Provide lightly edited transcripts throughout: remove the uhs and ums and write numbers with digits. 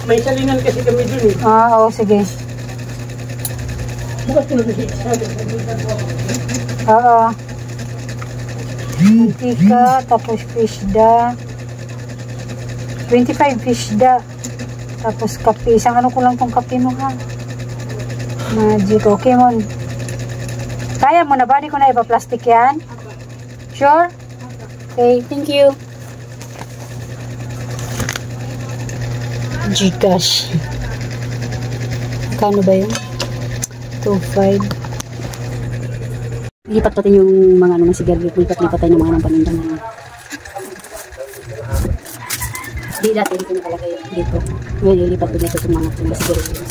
May salingan kasi kami dun eh. Oo, sige. Bukas ko na kasi. Oo. Mantika, tapos fishda. 25 fishda. Tapos kape. Isang ano ko lang tong kape mo ha. Magic. Okay mo. Kaya mo na ba? Di ko na ipa-plastic yan? Sure? Okay, thank you. Gcash. Kano ba yun? 2.5. Lipat natin yung mga ano ng sigarilyo. Lipat-lipat tayo ng mga ng panindang na. Di dati dito nakalagay dito. Ngayon ilipat ko dito sa mga sigarilyo.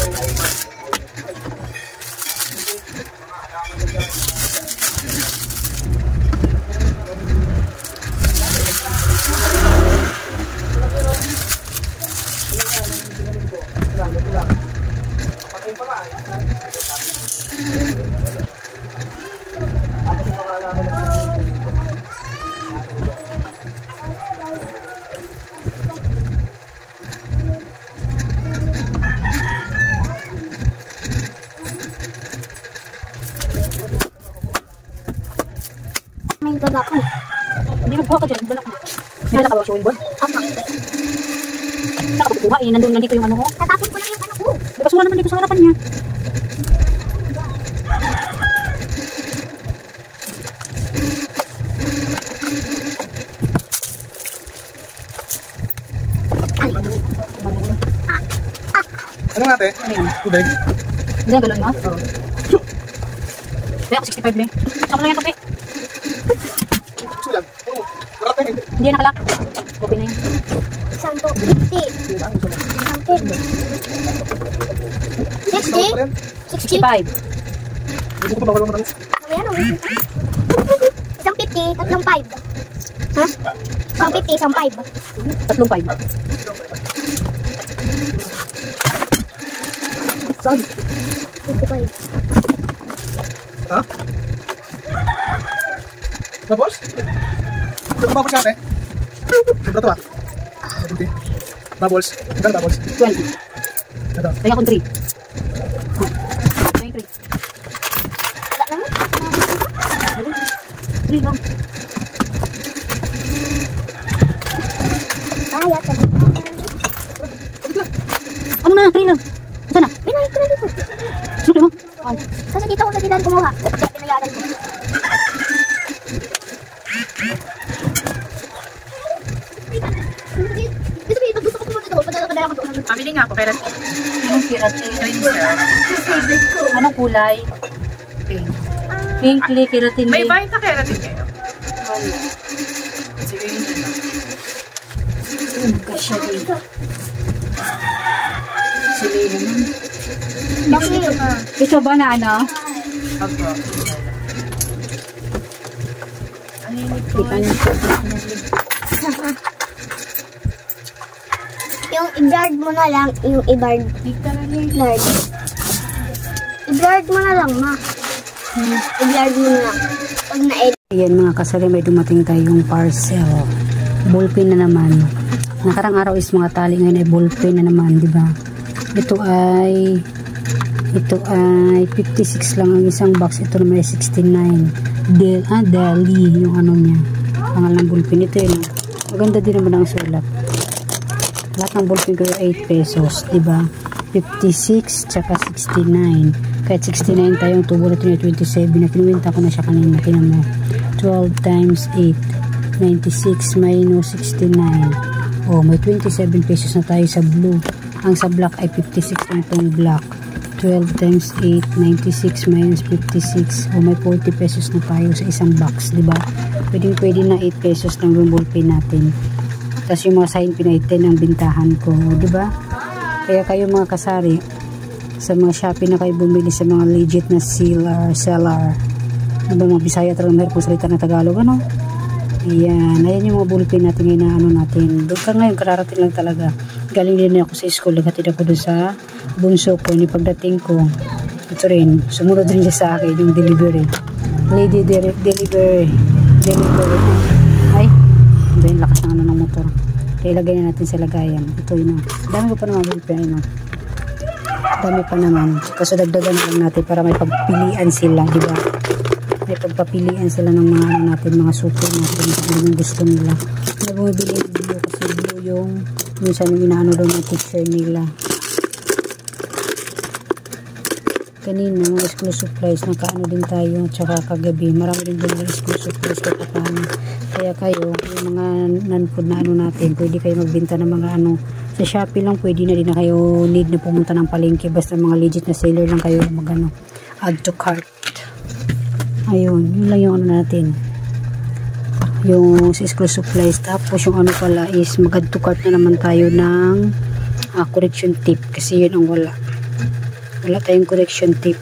May balak ko. Hindi mo buha ka dyan. Balak mo. May balak ka ba showing board? Apa? Nakabuha eh. Nandito yung ano ko. Tatapon ko lang yung ano ko. Bukas mo naman dito sa harapan niya. Ano nga, te? Tubig? Hindi, galon mo? Oo. Kaya ako 65 lang. Saan ko lang yung kape? Sulag. Oo. Marapin. Hindi yan nakalak. Okay na yun. Isang to. 50. Isang 10. 60? 65. Hindi ko pa bawal mo na. Ayan o. Isang 50, tatlong 5. Ha? Isang 50, isang 5. Tatlong 5. Saan? 55. Ha? Tapos? Ito bubbles natin. Ito to ah. Bubbles. Magkano bubbles? 20. Ito. Kaya akong 3. 23. Wala lang. 3 lang. Kaya ka. Ano na? 3 lang. Saan na? Pinay ko na dito. Suki mo? Kasi dito ako sa gidan kumuha. Kaya pinayaran ko. Dito ba gusto ko pumunta doon? Padala ko doon. Pamili nga ako, pero Anong keratin? Anong kulay? pink. Pink keratin May din. bite na keratin kayo. Sige yun na. Kasya din. Sili naman. Bakit? Ito ba na ano? Ako. Ano yun ito? Kita niyo. Yung i-blurred mo na lang, yung i-blurred. Blurred. I-blurred mo na lang, ma. I-blurred mo na lang. Pag na-edit. Ayan mga kasari, may dumating tayong parcel. Ballpen na naman. Nakarang araw is mga tali, ngayon ay ballpen na naman, di ba? Ito ay 56 lang ang isang box. Ito naman ay 69. Dali yung ano niya. Pangalan ng ballpen. Ito yun. Maganda din naman ang sulat. Lahat ng ballpen ko ay 8 pesos, di ba? 56 tsaka 69. Kahit 69 tayong tubo na ito 27 na kinuwenta ko na siya kanina. Tinan mo. 12 times 8. 96 minus 69. Oh, may 27 pesos na tayo sa blue. Ang sa black ay 56 ang itong black. 12 times 8, 96 minus 56. O may 40 pesos na tayo sa isang box, di ba? Pwede na 8 pesos ng yung ballpen natin. Tapos yung mga sign pin ay 10 ang bintahan ko, di ba? Kaya kayo mga kasari, sa mga Shopee na kayo bumili sa mga legit na seller. Diba mga Bisaya talagang meron pong salita na Tagalog, ano? Ayan, ayan yung mga ballpen natin ngayon na ano natin. Doon ka ngayon, kararating lang talaga. Galing din ako sa school, naghatid ako doon sa bunso ko. Ni pagdating ko, ito rin, sumunod rin siya sa akin yung delivery. Lady delivery. Ay, iba yung lakas ng ano ng motor. Kaya ilagay na natin sa lagayan. Ito yun. Dami ko pa naman ballpen. Dami pa naman. Kaso dagdagan na lang natin para may pagpilian sila, di ba? May pagpapilian sila ng mga ano natin, mga suko natin. Kung yung gusto nila. Hindi bumibili yung blue kasi blue yung minsan yung inaano daw ng teacher nila. Kanina, mga school supplies, nakaano din tayo, tsaka kagabi, marami din din school supplies kapapano. Kaya kayo, yung mga non-food na ano natin, pwede kayo magbenta ng mga ano, sa Shopee lang, pwede na din na kayo need na pumunta ng palengke, basta mga legit na seller lang kayo magano, add to cart. Ayun, yun lang yung ano natin. Yung sa school supplies, tapos yung ano pala is mag-add to cart na naman tayo ng correction tip, kasi yun ang wala tayong correction tip.